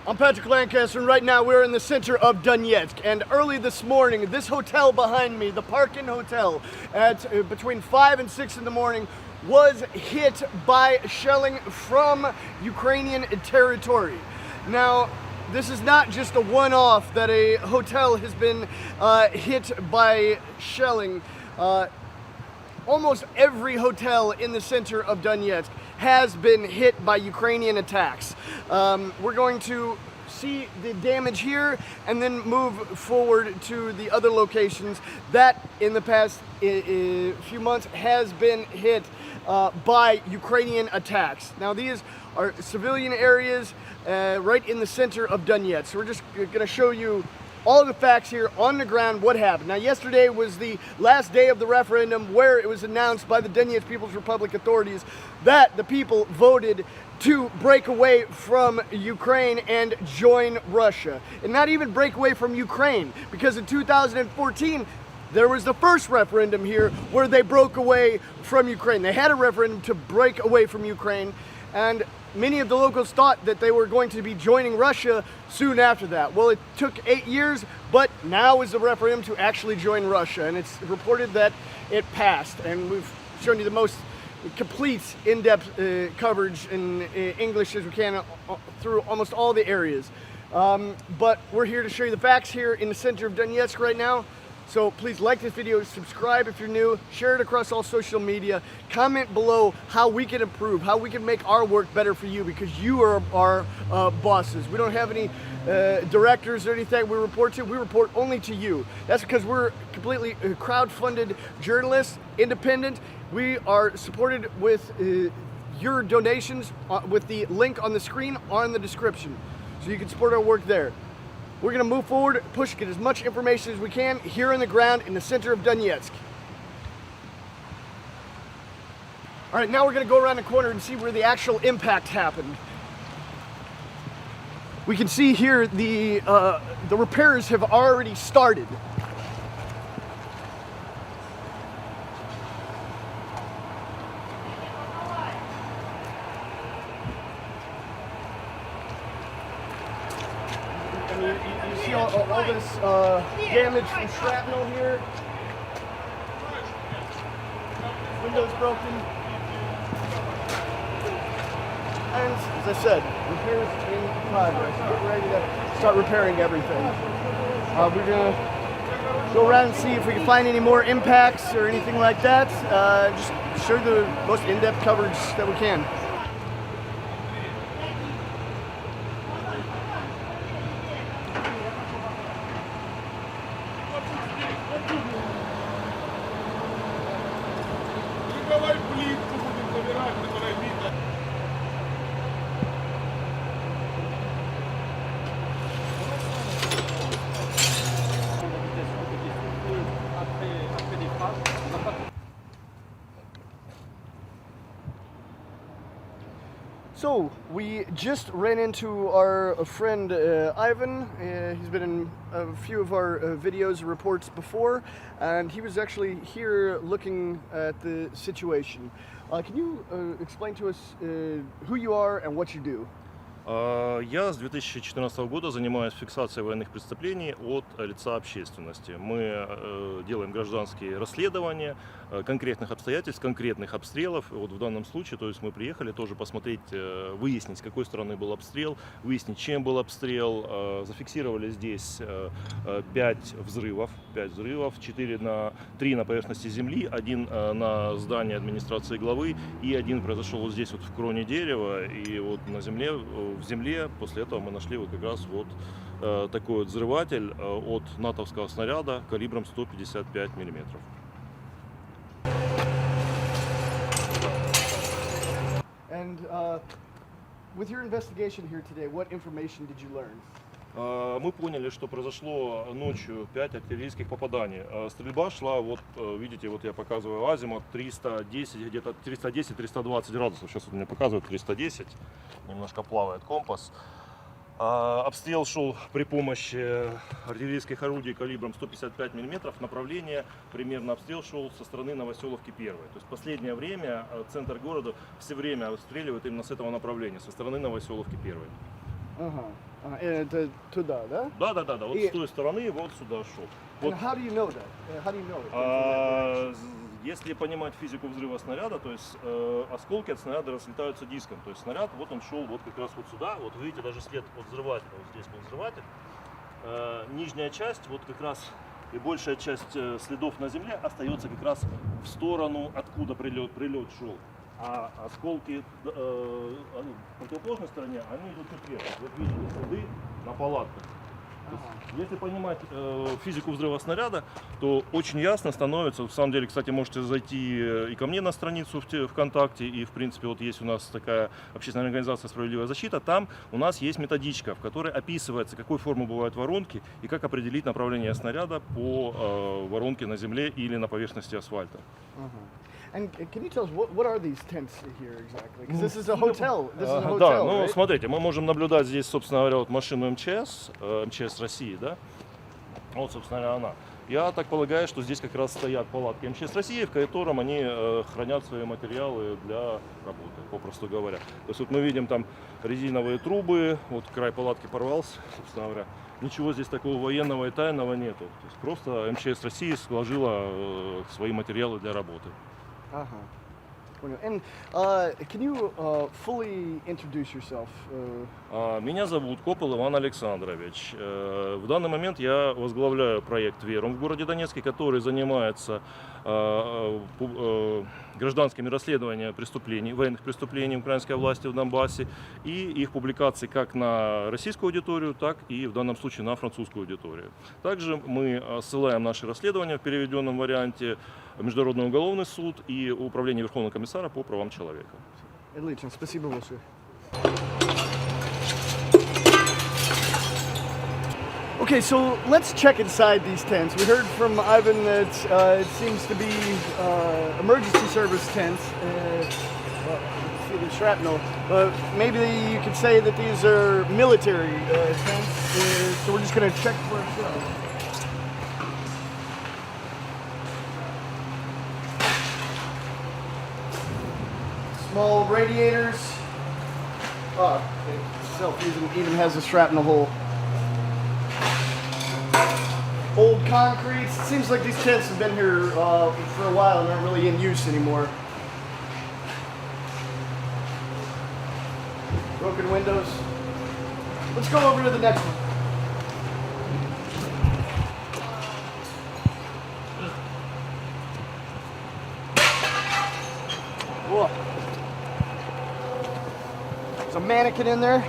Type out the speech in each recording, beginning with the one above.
I'm Patrick Lancaster, and right now we're in the center of Donetsk. And early this morning, this hotel behind me, the Parkin Hotel, at between 5 and 6 in the morning, was hit by shelling from Ukrainian territory. Now, this is not just a one-off that a hotel has been hit by shelling. Almost every hotel in the center of Donetsk has been hit by Ukrainian attacks. We're going to see the damage here and then move forward to the other locations that in the past few months has been hit by Ukrainian attacks. Now these are civilian areas right in the center of Donetsk. So we're just going to show you all the facts here on the ground, what happened. Now yesterday was the last day of the referendum where it was announced by the Donetsk People's Republic authorities that the people voted to break away from Ukraine and join Russia. And not even break away from Ukraine, because in 2014 there was the first referendum here where they broke away from Ukraine. They had a referendum to break away from Ukraine, and many of the locals thought that they were going to be joining Russia soon after that. Well, it took 8 years, but now is the referendum to actually join Russia, and it's reported that it passed. And we've shown you the most complete, in-depth coverage in English as we can through almost all the areas. But we're here to show you the facts here in the center of Donetsk right now. So please like this video, subscribe if you're new, share it across all social media, comment below how we can improve, how we can make our work better for you, because you are our bosses. We don't have any directors or anything we report to. We report only to you. That's because we're completely crowd-funded journalists, independent. We are supported with your donations with the link on the screen or in the description, so you can support our work there. We're going to move forward, push, get as much information as we can here on the ground in the center of Donetsk. All right, now we're going to go around the corner and see where the actual impact happened. We can see here the repairs have already started. You see all this damage from shrapnel here. Windows broken. And as I said, repairs in progress. Get ready to start repairing everything. We're going to go around and see if we can find any more impacts or anything like that. Just show the most in-depth coverage that we can. So we just ran into our friend Ivan. He's been in a few of our videos and reports before, and he was actually here looking at the situation. Can you explain to us who you are and what you do? Я с 2014 года занимаюсь фиксацией военных преступлений от лица общественности. Мы делаем гражданские расследования конкретных обстоятельств, конкретных обстрелов. И вот в данном случае, то есть мы приехали тоже посмотреть, выяснить, с какой стороны был обстрел, выяснить, чем был обстрел. Зафиксировали здесь 5 взрывов, 3 на поверхности земли, 1 на здании администрации главы и 1 произошел вот здесь вот в кроне дерева, и вот на земле. В земле. После этого мы нашли вот как раз вот такой вот взрыватель от натовского снаряда калибром 155 миллиметров. And with your investigation here today, what information did you learn? Мы поняли, что произошло ночью 5 артиллерийских попаданий. Стрельба шла, вот видите, вот я показываю азимут 310, где-то 310-320 градусов. Сейчас вот мне показывают 310, немножко плавает компас. Обстрел шел при помощи артиллерийских орудий калибром 155 мм. Направление примерно обстрел шел со стороны Новоселовки 1. То есть в последнее время центр города все время обстреливают именно с этого направления, со стороны Новоселовки 1. Ага. Это туда, да? Да. Вот И- с той стороны вот сюда шел. Вот, And how do you know that? How do you know it? если понимать физику взрыва снаряда, то есть осколки от снаряда разлетаются диском. То есть снаряд, вот он шел вот как раз вот сюда. Вот видите, даже след от взрывателя. Вот здесь был взрыватель. Нижняя часть, вот как раз и большая часть следов на земле остается как раз в сторону, откуда прилет шел. А осколки в противоположной стороне, они идут тут вверх. Вот видите следы на палатках. То есть, если понимать физику взрыва снаряда, то очень ясно становится, в самом деле, кстати, можете зайти и ко мне на страницу ВКонтакте, и, в принципе, вот есть у нас такая общественная организация «Справедливая защита», там у нас есть методичка, в которой описывается, какой формы бывают воронки и как определить направление снаряда по воронке на земле или на поверхности асфальта. And can you tell us what are these tents here exactly? Because this is a hotel. This is a hotel, Да, ну right? смотрите, мы можем наблюдать здесь, собственно говоря, вот машину МЧС, МЧС России, да? Вот, собственно говоря, она. Я так полагаю, что здесь как раз стоят палатки МЧС России, в котором они хранят свои материалы для работы, попросту говоря. То есть вот мы видим там резиновые трубы, вот край палатки порвался, собственно говоря. Ничего здесь такого военного и тайного нету. То есть просто МЧС России сложила свои материалы для работы. And can you fully introduce yourself? Меня зовут Копол Иван Александрович. В данный момент я возглавляю проект «Верум» в городе Донецке, который занимается гражданскими расследованиями преступлений, военных преступлений украинской власти в Донбассе и их публикации как на российскую аудиторию, так и в данном случае на французскую аудиторию. Также мы ссылаем наши расследования в переведенном варианте в Международный уголовный суд и Управление Верховного комиссара по правам человека. Отлично, спасибо большое. Okay, so let's check inside these tents. We heard from Ivan that it seems to be emergency service tents. Well, see the shrapnel. Maybe you could say that these are military tents. So we're just going to check for ourselves. Small radiators. Oh, itself even has a shrapnel hole. Old concrete. It seems like these tents have been here for a while and aren't really in use anymore. Broken windows. Let's go over to the next one. Whoa. There's a mannequin in there.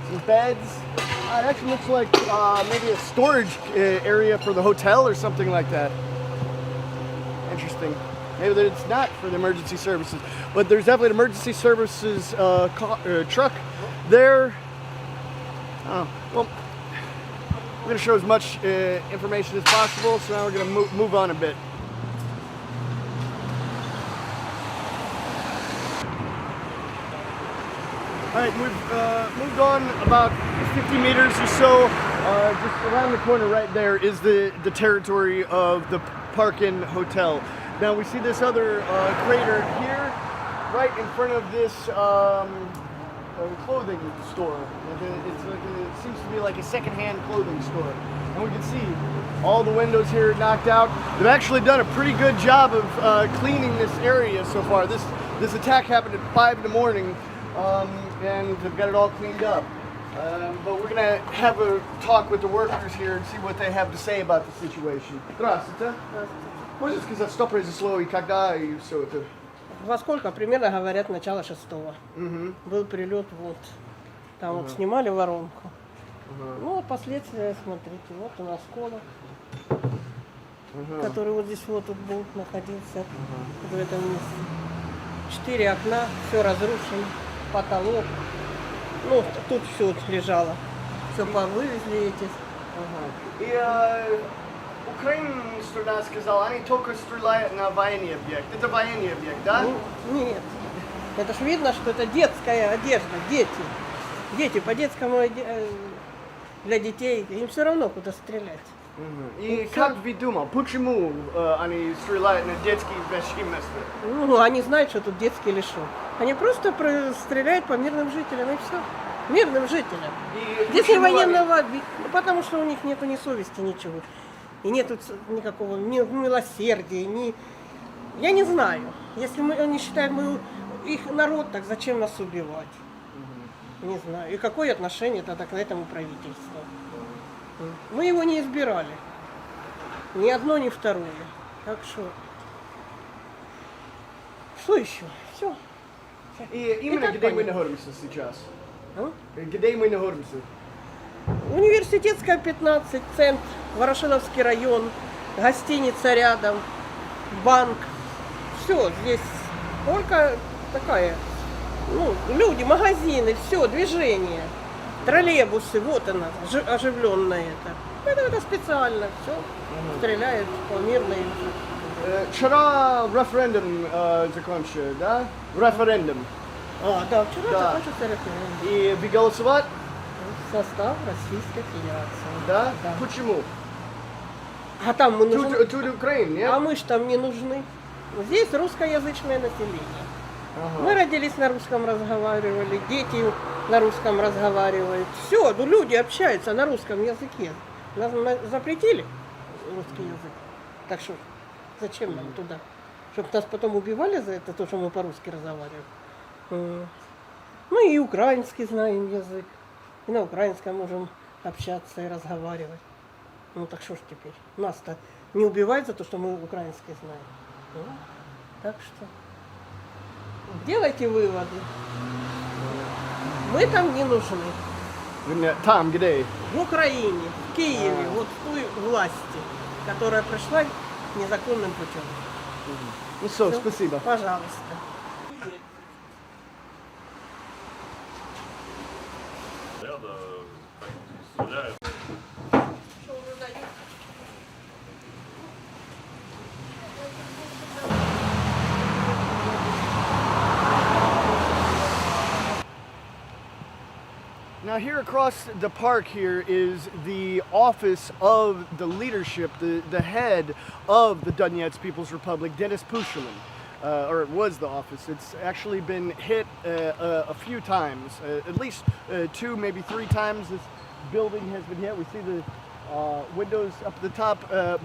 Some beds. It actually looks like maybe a storage area for the hotel or something like that. Interesting. Maybe it's not for the emergency services, but there's definitely an emergency services truck there. Oh, well, we're going to show as much information as possible, so now we're going to move on a bit. All right, we've moved on about 50 meters or so. Just around the corner right there is the territory of the Parkin Hotel. Now we see this other crater here, right in front of this clothing store. It seems to be like a secondhand clothing store. And we can see all the windows here knocked out. They've actually done a pretty good job of cleaning this area so far. This attack happened at 5 in the morning. And they've got it all cleaned up. But we're going to have a talk with the workers here and see what they have to say about the situation. Здравствуйте. Можете сказать, что произошло и когда и все это? Во сколько? Примерно говорят, начало 6-го. Был прилет, вот. Там вот снимали воронку. Ну, а последствия, смотрите, вот у нас осколок, который вот здесь вот тут был находился, в этом месте. 4 окна, все разрушено, потолок. Ну, тут все вот лежало. Все повывезли эти. И украинская сторона сказала, они только стреляют на военный объект. Это военный объект, да? Ну, нет. Это ж видно, что это детская одежда, дети. Дети по детскому для детей, им все равно куда стрелять. И как вы думаете, почему они стреляют на детские вещи места? Ну, они знают, что тут детский лишен. Они просто стреляют по мирным жителям, и все. мирным жителям. И Здесь не почему они- военного, потому что у них нету ни совести, ничего. И нету никакого ни милосердия, ни... Я не знаю. Если они считают, мы их народ, так зачем нас убивать? Не знаю. И какое отношение тогда к этому правительству? Мы его не избирали. Ни одно, ни второе. Так что... Что еще? Все. И именно так где мы понятно. находимся сейчас? А? Где мы находимся? Университетская 15, сент, Ворошиловский район, гостиница рядом, банк. Все, здесь только такая, ну, люди, магазины, все, движение. Троллейбусы, вот она, оживленная это. Это специально, все, стреляют по мирной. Вчера референдум закончился, да? Референдум. Да, вчера Да. закончился референдум. И вы голосовать? Состав Российской Федерации. Да? Да. Почему? А там мы нужны. Тут Украина, нет? А мы ж там не нужны. Здесь русскоязычное население. Ага. Мы родились на русском, разговаривали, дети на русском разговаривают. Все, ну люди общаются на русском языке. Нас запретили русский язык. Так что зачем нам туда? Чтобы нас потом убивали за это, то, что мы по-русски разговариваем. Мы и украинский знаем язык. И на украинском можем общаться и разговаривать. Ну так что ж теперь? Нас-то не убивают за то, что мы украинский знаем. Ну, так что делайте выводы. Мы там не нужны. Там, где? В Украине, в Киеве, вот в той власти, которая пришла незаконным путем. Ну все, Всё. спасибо. Пожалуйста. Ряда стреляют. Now here across the park here is the office of the leadership, the head of the Donetsk People's Republic, Denis Pushilin. Or it was the office. It's actually been hit a few times, at least 2, maybe 3 times this building has been hit. We see the windows up at the top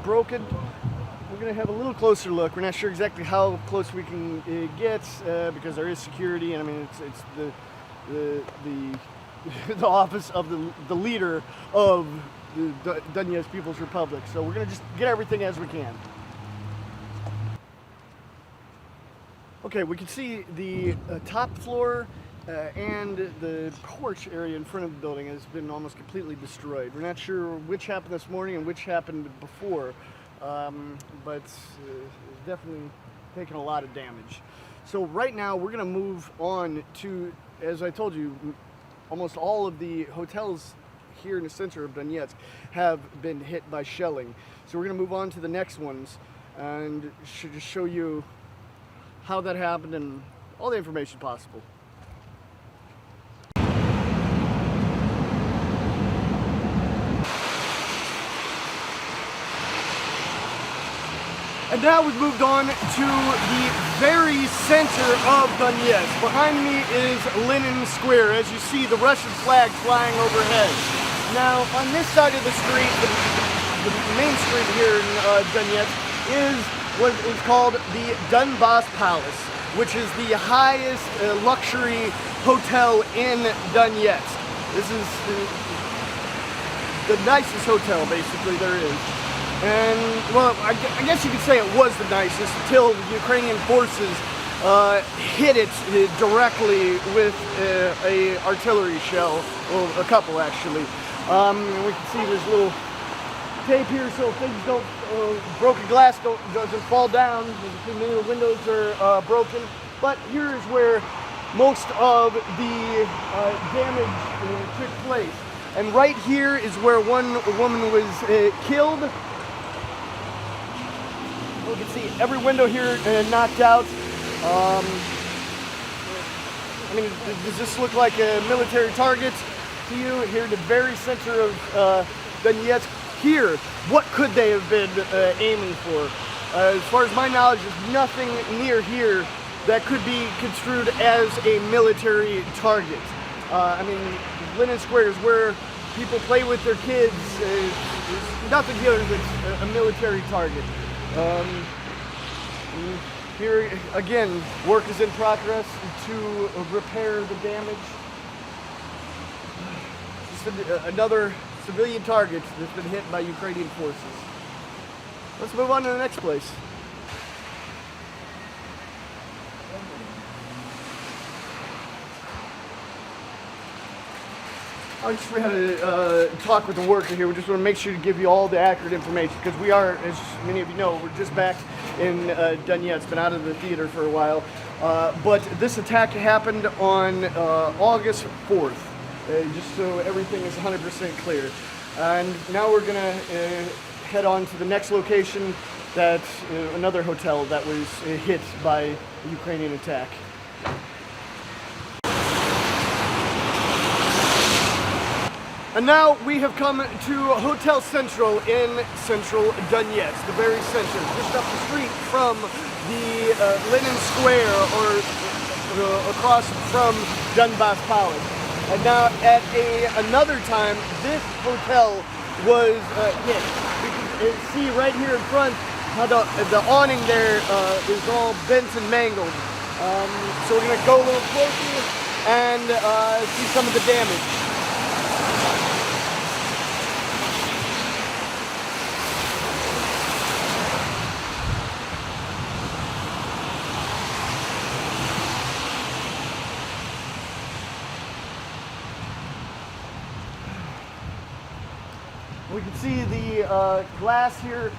broken. We're going to have a little closer look. We're not sure exactly how close we can get because there is security, and I mean it's the office of the leader of the Donetsk People's Republic. So we're going to just get everything as we can. Okay, we can see the top floor and the porch area in front of the building has been almost completely destroyed. We're not sure which happened this morning and which happened before, but it's definitely taken a lot of damage. So right now we're going to move on to, as I told you, almost all of the hotels here in the center of Donetsk have been hit by shelling. So we're going to move on to the next ones and just show you how that happened and all the information possible. And now we've moved on to the very center of Donetsk. Behind me is Lenin Square. As you see, the Russian flag flying overhead. Now, on this side of the street, the main street here in Donetsk, is what is called the Donbass Palace, which is the highest luxury hotel in Donetsk. This is the nicest hotel, basically, there is. And, well, I guess you could say it was the nicest until the Ukrainian forces hit it directly with a artillery shell, well, a couple actually. And we can see there's a little tape here so things don't, broken glass doesn't fall down. Many of the windows are broken. But here is where most of the damage took place. And right here is where one woman was killed. You can see every window here knocked out. I mean, does this look like a military target to you? Here in the very center of Donetsk. Here, what could they have been aiming for? As far as my knowledge, there's nothing near here that could be construed as a military target. I mean, Lenin Square is where people play with their kids. Nothing here is a military target. Here again, work is in progress to repair the damage. Just another civilian target that's been hit by Ukrainian forces. Let's move on to the next place. We had a talk with the worker here. We just want to make sure to give you all the accurate information because we are, as many of you know, we're just back in Donetsk, been out of the theater for a while. But this attack happened on August 4th, just so everything is 100% clear. And now we're going to head on to the next location, that another hotel that was hit by a Ukrainian attack. And now we have come to Hotel Central in central Donetsk, the very center, just up the street from the Lenin Square, or across from Donbass Palace. And now at another time, this hotel was hit. You can see right here in front how the awning there is all bent and mangled. So we're going to go a little closer and see some of the damage. We can see the glass here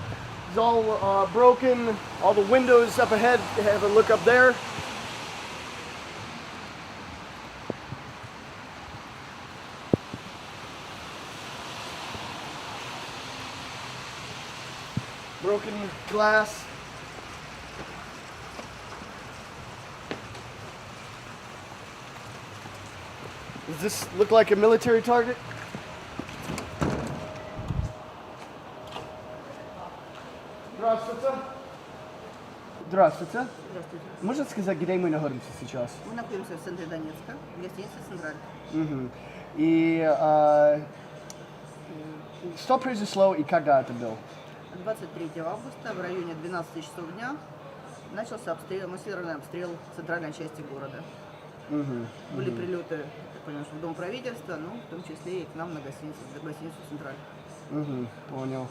is all broken. All the windows up ahead, have a look up there. Broken glass. Does this look like a military target? Здравствуйте. Здравствуйте. Здравствуйте. Можно сказать, где мы находимся сейчас? Мы находимся в центре Донецка, в гостинице «Централь». И что произошло и когда это было? 23 августа в районе 12 часов дня начался обстрел, массированный обстрел центральной части города. Были прилеты, так понимаю, в Дом правительства, но в том числе и к нам на гостиницу «Централь». Понял.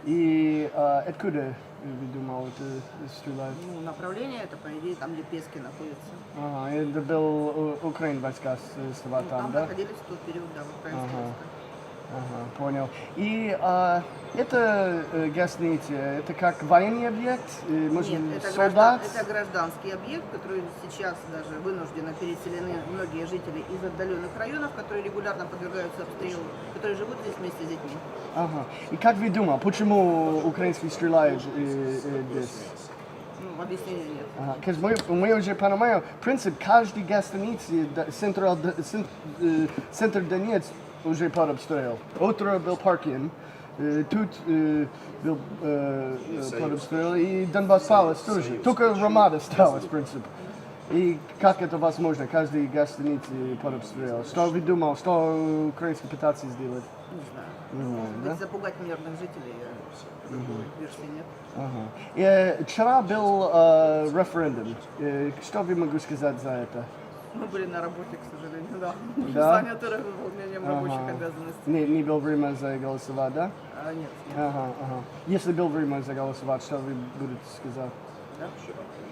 И откуда, видимо, это стреляют? Ну, направление это, по идее, там, где Пески находятся. Ага, это был Украин войска стоят Ну, там, там да? находились в тот период, да, украинские войска. Ага, понял. И это гостиница, это как военный объект? Может, Нет, это, солдат? это гражданский объект, который сейчас даже вынужденно переселены многие жители из отдаленных районов, которые регулярно подвергаются обстрелу, которые живут здесь вместе с детьми. Ага. И как вы думаете, почему украинские стреляют здесь? Ну, объяснения нет. Ага. Мы уже понимаем, принцип каждой гостиницы, центр Донецк уже под обстрел. Утро был паркинг, тут был под обстрел, и Донбасс Палас тоже. Только Ромада осталась, в принципе. И как это возможно, каждый гостиница под обстрел? Что вы думали, что украинцы пытаются сделать? Не знаю. Может быть, запугать мирных жителей, другой версии нет. И вчера был референдум. Что вы могу сказать за это? Мы были на работе, к сожалению, да. Да? Заняты выполнением рабочих обязанностей. Не было время заголосовать, да? Нет, нет. Ага. Если было время заголосовать, что вы будете сказать? Да?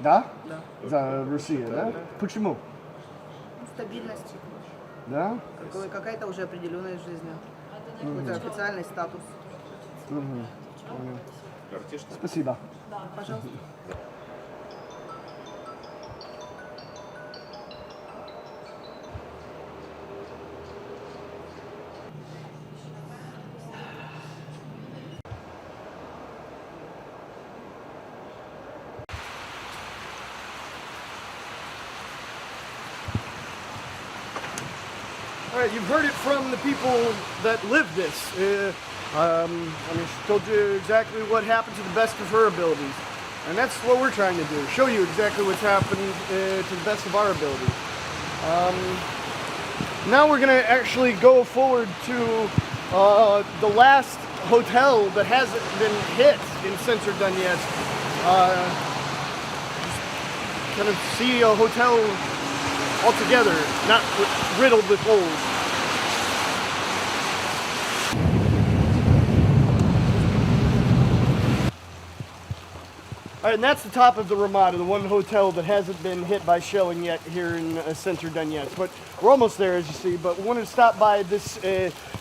Да? Да. За Россию, да? Почему? Стабильность. Да? Какая-то уже определенность в жизни. Какой-то официальный статус. Понял. Спасибо. Пожалуйста. All right, you've heard it from the people that live this. I mean, she told you exactly what happened to the best of her abilities. And that's what we're trying to do, show you exactly what's happened to the best of our ability. Now we're gonna actually go forward to the last hotel that hasn't been hit in center Donetsk. Just kind of see a hotel altogether, not riddled with holes. All right, and that's the top of the Ramada, the one hotel that hasn't been hit by shelling yet here in center Donetsk. But we're almost there, as you see. But we wanted to stop by this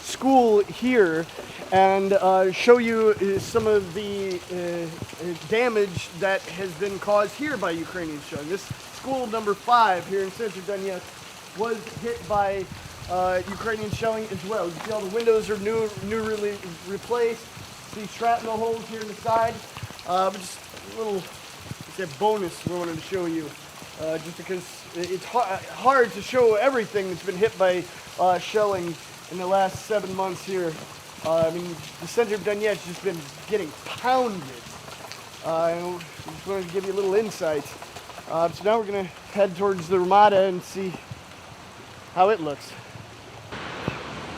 school here and show you some of the damage that has been caused here by Ukrainian shelling. This school number 5 here in center Donetsk was hit by Ukrainian shelling as well. You see all the windows are newly replaced. See shrapnel holes here in the side. Just a little bonus we wanted to show you, just because it's hard to show everything that's been hit by shelling in the last 7 months here. I mean, the center of Donetsk has just been getting pounded. I just wanted to give you a little insight. So now we're going to head towards the Ramada and see how it looks.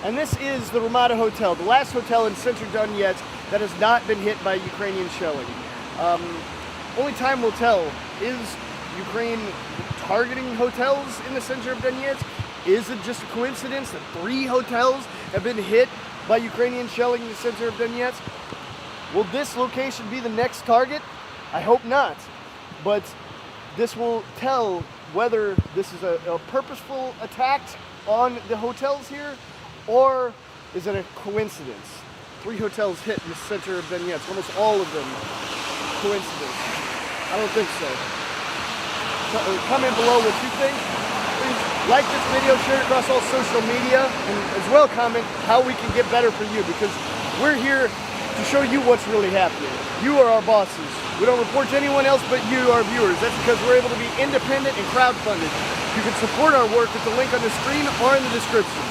And this is the Ramada Hotel, the last hotel in center Donetsk that has not been hit by Ukrainian shelling. Only time will tell. Is Ukraine targeting hotels in the center of Donetsk? Is it just a coincidence that 3 hotels have been hit by Ukrainian shelling in the center of Donetsk? Will this location be the next target? I hope not. But this will tell whether this is a purposeful attack on the hotels here, or is it a coincidence? 3 hotels hit in the center of Donetsk, almost all of them coincidence. I don't think so. Comment below what you think. Please like this video, share it across all social media, and as well comment how we can get better for you, because we're here to show you what's really happening. You are our bosses. We don't report to anyone else but you, our viewers. That's because we're able to be independent and crowdfunded. You can support our work with the link on the screen or in the description.